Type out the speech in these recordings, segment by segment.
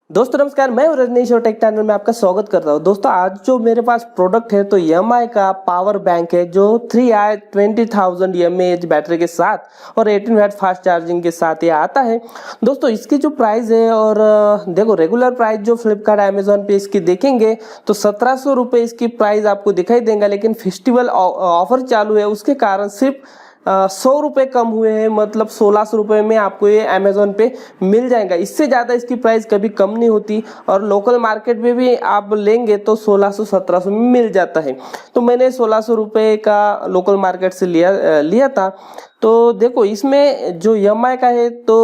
दोस्तों नमस्कार, मैं रजनीश और टेक चैनल में आपका स्वागत करता हूं। दोस्तों आज जो मेरे पास प्रोडक्ट है तो EMI का पावर बैंक है जो 3i 20,000 mAh बैटरी के साथ और 18 वाट फास्ट चार्जिंग के साथ ये आता है। दोस्तों इसकी जो प्राइस है और देखो रेगुलर प्राइस जो फ्लिपकार्ट अमेजोन पे इसकी देखेंगे तो 1700 रुपये इसकी प्राइस आपको दिखाई देगा, लेकिन फेस्टिवल ऑफर चालू है उसके कारण सिर्फ 100 रुपये कम हुए हैं, मतलब 1600 रुपये में आपको ये अमेजोन पे मिल जाएगा। इससे ज़्यादा इसकी प्राइस कभी कम नहीं होती और लोकल मार्केट में भी आप लेंगे तो 1600-1700 में मिल जाता है। तो मैंने 1600 रुपये का लोकल मार्केट से लिया था। तो देखो इसमें जो EMI का है तो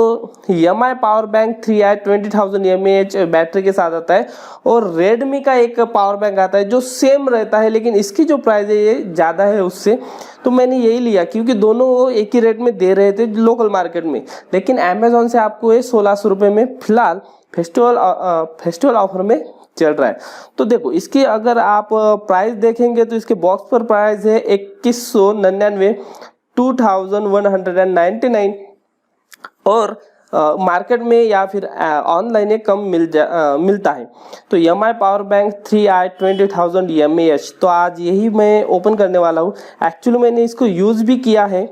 EMI power bank 3i 20,000 mAh battery के साथ आता है और रेडमी का एक पावर बैंक आता है जो सेम रहता है, लेकिन इसकी जो प्राइस है ये ज़्यादा है उससे। तो मैंने यही लिया क्योंकि दोनों एक ही रेट में दे रहे थे लोकल मार्केट में, लेकिन अमेजोन से आपको ये 1600 रुपये में फिलहाल फेस्टिवल ऑफर में चल रहा है। तो देखो इसकी अगर आप प्राइस देखेंगे तो इसके बॉक्स पर प्राइस है 2199 2199 और मार्केट में या फिर ऑनलाइन ये कम मिलता है। तो EMI power bank 3i 20,000 mAh तो आज यही मैं ओपन करने वाला हूँ। एक्चुअली मैंने इसको यूज़ भी किया है,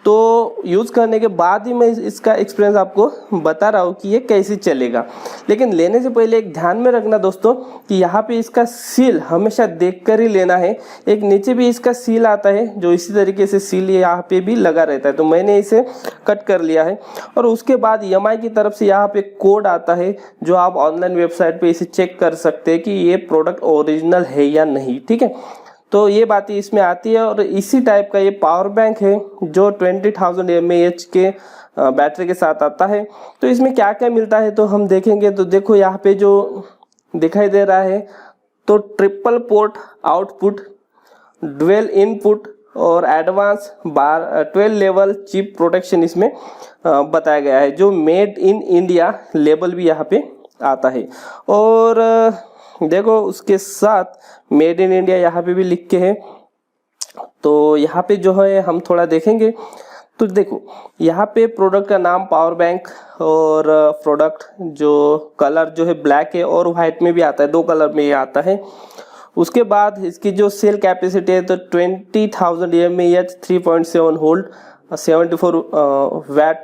तो यूज़ करने के बाद ही मैं इसका एक्सपीरियंस आपको बता रहा हूँ कि ये कैसे चलेगा। लेकिन लेने से पहले एक ध्यान में रखना दोस्तों कि यहाँ पे इसका सील हमेशा देखकर ही लेना है। एक नीचे भी इसका सील आता है जो इसी तरीके से सील यहाँ पे भी लगा रहता है, तो मैंने इसे कट कर लिया है। और उसके बाद EMI की तरफ से यहाँ पे कोड आता है जो आप ऑनलाइन वेबसाइट पर इसे चेक कर सकते हैं कि ये प्रोडक्ट ओरिजिनल है या नहीं, ठीक है। तो ये बात इसमें आती है और इसी टाइप का ये पावर बैंक है जो 20,000 mAh के बैटरी के साथ आता है। तो इसमें क्या क्या मिलता है तो हम देखेंगे। तो देखो यहाँ पे जो दिखाई दे रहा है तो triple port output, dual input और एडवांस 12 लेवल चिप प्रोटेक्शन इसमें बताया गया है, जो मेड इन इंडिया लेबल भी यहाँ पे आता है। और देखो उसके साथ मेड इन इंडिया यहाँ पे भी लिख के है। तो यहाँ पे जो है हम थोड़ा देखेंगे तो देखो यहाँ पे प्रोडक्ट का नाम पावर बैंक और प्रोडक्ट जो कलर जो है ब्लैक है और वाइट में भी आता है, दो कलर में ये आता है। उसके बाद इसकी जो सेल कैपेसिटी है तो 20,000 mAh 3.7 वोल्ट 74 वैट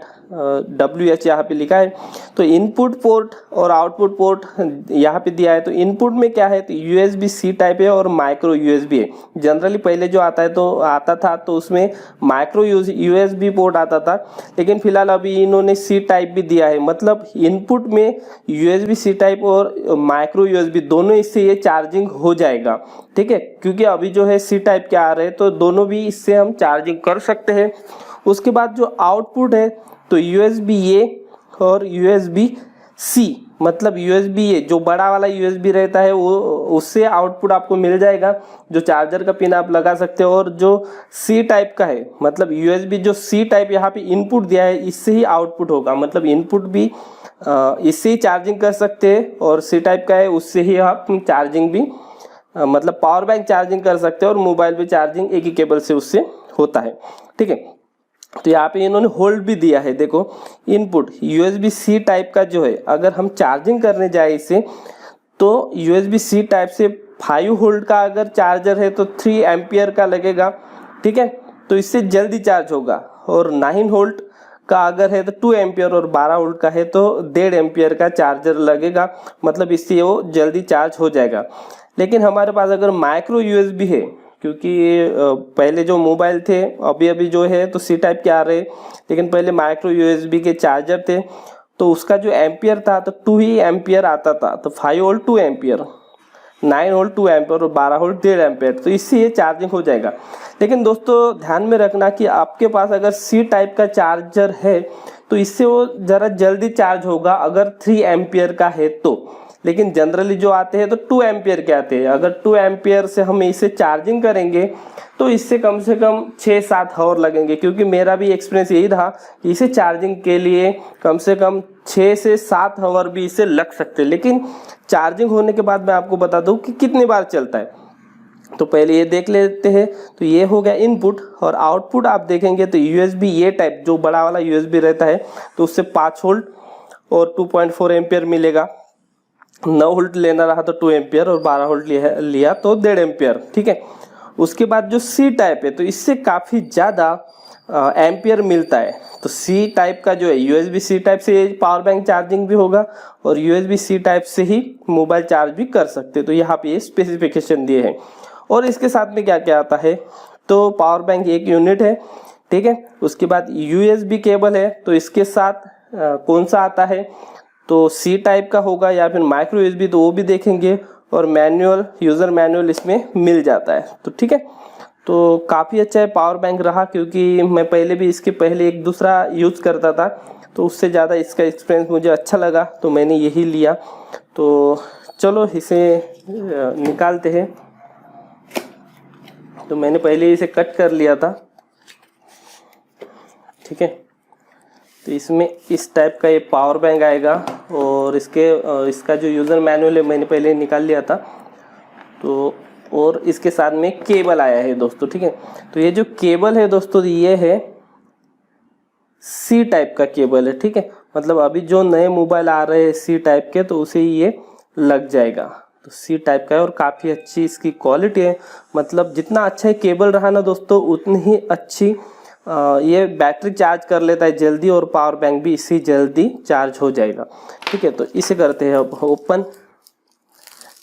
WH यहाँ पे लिखा है। तो इनपुट पोर्ट और आउटपुट पोर्ट यहाँ पे दिया है। तो इनपुट में क्या है तो USB-C टाइप है और माइक्रो USB है। जनरली पहले जो आता था तो उसमें माइक्रो USB पोर्ट आता था, लेकिन फिलहाल अभी इन्होंने C टाइप भी दिया है। मतलब इनपुट में USB-C टाइप और माइक्रो USB दोनों इससे ये चार्जिंग हो जाएगा, ठीक है। क्योंकि अभी जो है C टाइप के आ रहे हैं तो दोनों भी इससे हम चार्जिंग कर सकते हैं। उसके बाद जो आउटपुट है तो USB-A और USB-C, मतलब USB-A जो बड़ा वाला USB रहता है वो उससे आउटपुट आपको मिल जाएगा, जो चार्जर का पिन आप लगा सकते हो। और जो C टाइप का है मतलब USB जो C टाइप यहाँ पे इनपुट दिया है इससे ही आउटपुट होगा, मतलब इनपुट भी इससे ही चार्जिंग कर सकते हैं और C टाइप का है उससे ही आप चार्जिंग भी मतलब पावर बैंक चार्जिंग कर सकते हैं और मोबाइल भी चार्जिंग एक ही केबल से उससे होता है, ठीक है। तो यहाँ पे इन्होंने होल्ड भी दिया है। देखो इनपुट USB-C टाइप का जो है अगर हम चार्जिंग करने जाए इसे तो USB-C टाइप से 5 वोल्ट का अगर चार्जर है तो 3 एम्पियर का लगेगा, ठीक है। तो इससे जल्दी चार्ज होगा। और 9 वोल्ट का अगर है तो 2 एम्पियर और 12 वोल्ट का है तो 1.5 एम्पियर का चार्जर लगेगा, मतलब इससे वो जल्दी चार्ज हो जाएगा। लेकिन हमारे पास अगर माइक्रो USB है, क्योंकि पहले जो मोबाइल थे अभी जो है तो C टाइप के आ रहे, लेकिन पहले माइक्रो USB के चार्जर थे तो उसका जो एम्पियर था तो 2 ही एम्पियर आता था। तो 5 वोल्ट 2 एम्पियर, 9 वोल्ट 2 एम्पियर और 12 वोल्ट 1.5 एम्पियर, तो इससे ये चार्जिंग हो जाएगा। लेकिन दोस्तों ध्यान में रखना कि आपके पास अगर C टाइप का चार्जर है तो इससे वो ज़रा जल्दी चार्ज होगा अगर 3 एम्पियर का है तो। लेकिन जनरली जो आते हैं तो 2 एम्पियर के आते हैं। अगर 2 एम्पियर से हम इसे चार्जिंग करेंगे तो इससे कम से कम 6-7 आवर लगेंगे, क्योंकि मेरा भी एक्सपीरियंस यही रहा कि इसे चार्जिंग के लिए कम से कम 6 से 7 आवर भी इसे लग सकते हैं। लेकिन चार्जिंग होने के बाद मैं आपको बता दूं कि कितनी बार चलता है। तो पहले ये देख लेते हैं। तो ये हो गया इनपुट और आउटपुट आप देखेंगे तो USB-A टाइप जो बड़ा वाला USB रहता है तो उससे 5 वोल्ट और 2.4 एम्पियर मिलेगा। 9 वोल्ट लेना रहा तो 2 एम्पियर और 12 वोल्ट लिया तो 1.5 एम्पियर, ठीक है। उसके बाद जो सी टाइप है तो इससे काफ़ी ज़्यादा एम्पियर मिलता है। तो सी टाइप का जो है यूएसबी सी टाइप से पावर बैंक चार्जिंग भी होगा और यूएसबी सी टाइप से ही मोबाइल चार्ज भी कर सकते हैं। तो यहाँ पे ये स्पेसिफिकेशन दिए हैं। और इसके साथ में क्या क्या आता है, तो पावर बैंक एक यूनिट है, ठीक है। उसके बाद यूएसबी केबल है, तो इसके साथ कौन सा आता है, तो सी टाइप का होगा या फिर माइक्रो यूएसबी, तो वो भी देखेंगे। और मैनुअल, यूज़र मैनुअल इसमें मिल जाता है। तो ठीक है, तो काफ़ी अच्छा है पावर बैंक रहा, क्योंकि मैं पहले भी इसके पहले एक दूसरा यूज़ करता था, तो उससे ज़्यादा इसका एक्सपीरियंस मुझे अच्छा लगा, तो मैंने यही लिया। तो चलो इसे निकालते हैं। तो मैंने पहले इसे कट कर लिया था, ठीक है। तो इसमें इस टाइप का ये पावर बैंक आएगा और इसका जो यूज़र मैनुअल है मैंने पहले निकाल लिया था। तो और इसके साथ में केबल आया है दोस्तों, ठीक है। तो ये जो केबल है दोस्तों, ये है सी टाइप का केबल है, ठीक है। मतलब अभी जो नए मोबाइल आ रहे हैं सी टाइप के, तो उसे ये लग जाएगा। तो सी टाइप का है और काफ़ी अच्छी इसकी क्वालिटी है। मतलब जितना अच्छा है केबल रहा ना दोस्तों, उतनी ही अच्छी ये बैटरी चार्ज कर लेता है जल्दी, और पावर बैंक भी इससे जल्दी चार्ज हो जाएगा, ठीक है। तो इसे करते हैं अब ओपन,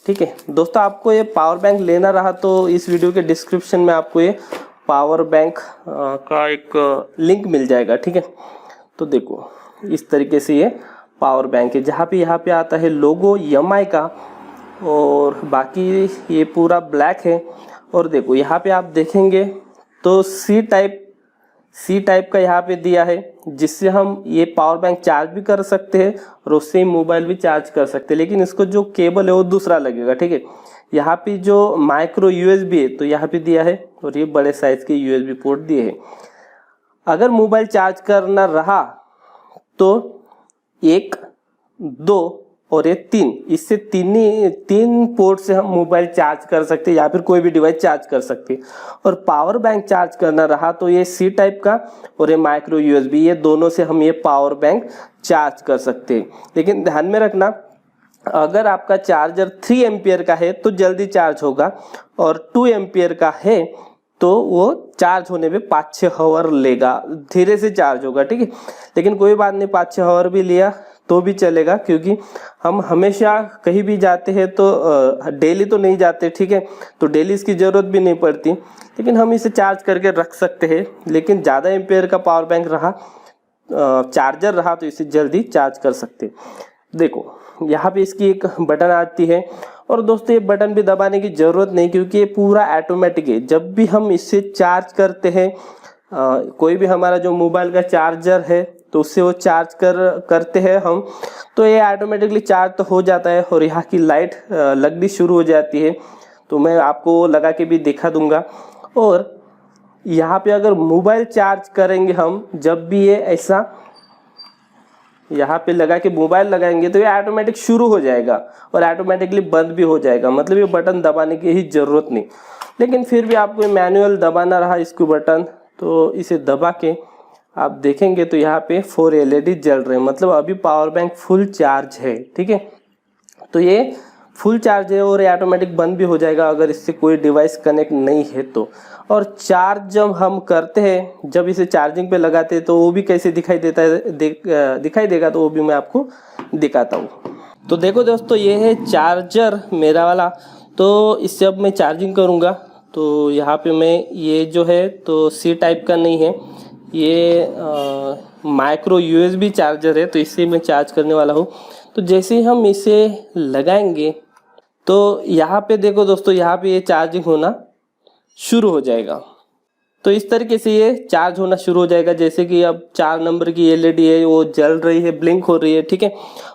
ठीक है दोस्तों। आपको ये पावर बैंक लेना रहा तो इस वीडियो के डिस्क्रिप्शन में आपको ये पावर बैंक का एक लिंक मिल जाएगा, ठीक है। तो देखो इस तरीके से ये पावर बैंक है, जहाँ पे यहाँ पे आता है लोगो EMI का, और बाकी ये पूरा ब्लैक है। और देखो यहाँ पे आप देखेंगे तो सी टाइप का यहाँ पे दिया है, जिससे हम ये पावर बैंक चार्ज भी कर सकते हैं और उससे मोबाइल भी चार्ज कर सकते हैं। लेकिन इसको जो केबल है वो दूसरा लगेगा, ठीक है। यहाँ पे जो माइक्रो यूएसबी है तो यहाँ पे दिया है, और ये बड़े साइज के यूएसबी पोर्ट दिए हैं। अगर मोबाइल चार्ज करना रहा तो 1, 2 और ये 3, इससे तीन पोर्ट से हम मोबाइल चार्ज कर सकते हैं या फिर कोई भी डिवाइस चार्ज कर सकते हैं। और पावर बैंक चार्ज करना रहा तो ये सी टाइप का और ये माइक्रो यूएसबी, ये दोनों से हम ये पावर बैंक चार्ज कर सकते हैं। लेकिन ध्यान में रखना, अगर आपका चार्जर 3 एम्पियर का है तो जल्दी चार्ज होगा, और 2 एम्पियर का है तो वो चार्ज होने में 5-6 आवर लेगा, धीरे से चार्ज होगा, ठीक है। लेकिन कोई बात नहीं, 5-6 आवर भी लिया तो भी चलेगा, क्योंकि हम हमेशा कहीं भी जाते हैं तो डेली तो नहीं जाते, ठीक है। तो डेली इसकी ज़रूरत भी नहीं पड़ती, लेकिन हम इसे चार्ज करके रख सकते हैं। लेकिन ज़्यादा एम्पियर का पावर बैंक रहा, चार्जर रहा, तो इसे जल्दी चार्ज कर सकते। देखो यहाँ पे इसकी एक बटन आती है, और दोस्तों ये बटन भी दबाने की ज़रूरत नहीं, क्योंकि ये पूरा ऑटोमेटिक है। जब भी हम इससे चार्ज करते हैं, कोई भी हमारा जो मोबाइल का चार्जर है तो उससे वो चार्ज करते हैं हम, तो ये ऑटोमेटिकली चार्ज तो हो जाता है और यहाँ की लाइट लगनी शुरू हो जाती है। तो मैं आपको लगा के भी दिखा दूंगा। और यहाँ पे अगर मोबाइल चार्ज करेंगे हम, जब भी ये ऐसा यहाँ पे लगा के मोबाइल लगाएंगे तो ये ऑटोमेटिक शुरू हो जाएगा और ऑटोमेटिकली बंद भी हो जाएगा। मतलब ये बटन दबाने की ही ज़रूरत नहीं। लेकिन फिर भी आपको मैनुअल दबाना रहा इसको बटन, तो इसे दबा के आप देखेंगे तो यहाँ पे 4 LED जल रहे हैं। मतलब अभी पावर बैंक फुल चार्ज है, ठीक है। तो ये फुल चार्ज है और ये ऑटोमेटिक बंद भी हो जाएगा अगर इससे कोई डिवाइस कनेक्ट नहीं है तो। और चार्ज जब हम करते हैं, जब इसे चार्जिंग पे लगाते हैं, तो वो भी कैसे दिखाई देता है, दिखाई देगा, तो वो भी मैं आपको दिखाता हूँ। तो देखो दोस्तों, ये है चार्जर मेरा वाला। तो इससे अब मैं चार्जिंग करूँगा, तो यहाँ पे मैं ये जो है तो सी टाइप का नहीं है, ये माइक्रो USB चार्जर है, तो इससे मैं चार्ज करने वाला हूँ। तो जैसे ही हम इसे लगाएंगे तो यहाँ पे देखो दोस्तों, यहाँ पे ये चार्जिंग होना शुरू हो जाएगा। तो इस तरीके से ये चार्ज होना शुरू हो जाएगा। जैसे कि अब 4 नंबर की LED है, वो जल रही है, ब्लिंक हो रही है, ठीक है।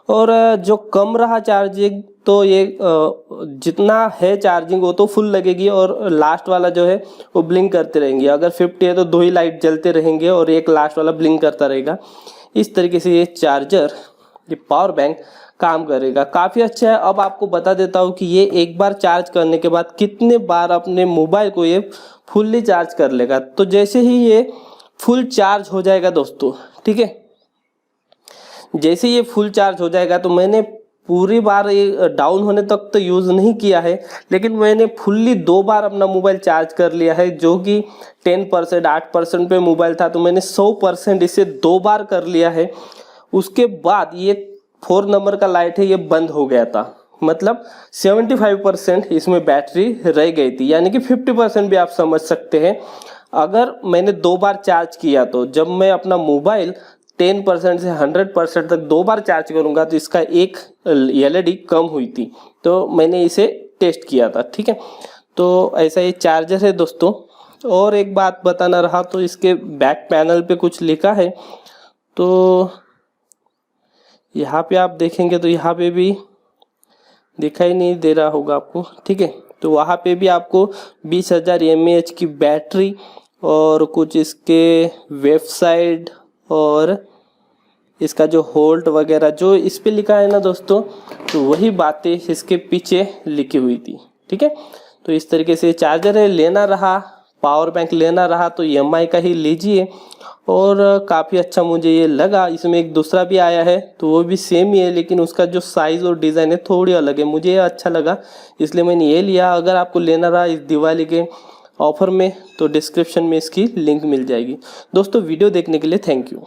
और जो कम रहा चार्जिंग, तो ये जितना है चार्जिंग वो तो फुल लगेगी, और लास्ट वाला जो है वो ब्लिंक करते रहेंगे। अगर 50 है तो 2 ही लाइट जलते रहेंगे और एक लास्ट वाला ब्लिंक करता रहेगा। इस तरीके से ये चार्जर, ये पावर बैंक काम करेगा। काफ़ी अच्छा है। अब आपको बता देता हूँ कि ये एक बार चार्ज करने के बाद कितने बार अपने मोबाइल को ये फुल्ली चार्ज कर लेगा। तो जैसे ही ये फुल चार्ज हो जाएगा दोस्तों, ठीक है, जैसे ये फुल चार्ज हो जाएगा, तो मैंने पूरी बार ये डाउन होने तक तो यूज़ नहीं किया है, लेकिन मैंने फुल्ली 2 बार अपना मोबाइल चार्ज कर लिया है, जो कि 10% 8% पे मोबाइल था, तो मैंने 100% इसे 2 बार कर लिया है। उसके बाद ये 4 नंबर का लाइट है ये बंद हो गया था, मतलब 75% इसमें बैटरी रह गई थी, यानी कि 50% भी आप समझ सकते हैं। अगर मैंने 2 बार चार्ज किया तो जब मैं अपना मोबाइल 10% से 100% तक 2 बार चार्ज करूंगा तो इसका एक एलईडी कम हुई थी। तो मैंने इसे टेस्ट किया था, ठीक है। तो ऐसा ये चार्जर है दोस्तों। और एक बात बताना रहा, तो इसके बैक पैनल पे कुछ लिखा है, तो यहाँ पे आप देखेंगे तो यहाँ पे भी दिखाई नहीं दे रहा होगा आपको, ठीक है। तो वहाँ पे भी आपको 20,000 mAh की बैटरी और कुछ इसके वेबसाइट और इसका जो होल्ट वगैरह जो इस पे लिखा है ना दोस्तों, तो वही बातें इसके पीछे लिखी हुई थी, ठीक है। तो इस तरीके से चार्जर है, लेना रहा पावर बैंक लेना रहा तो EMI का ही लीजिए। और काफ़ी अच्छा मुझे ये लगा। इसमें एक दूसरा भी आया है तो वो भी सेम ही है, लेकिन उसका जो साइज़ और डिज़ाइन है थोड़ी अलग है, मुझे ये अच्छा लगा इसलिए मैंने ये लिया। अगर आपको लेना रहा इस दिवाली के ऑफर में तो डिस्क्रिप्शन में इसकी लिंक मिल जाएगी। दोस्तों वीडियो देखने के लिए थैंक यू।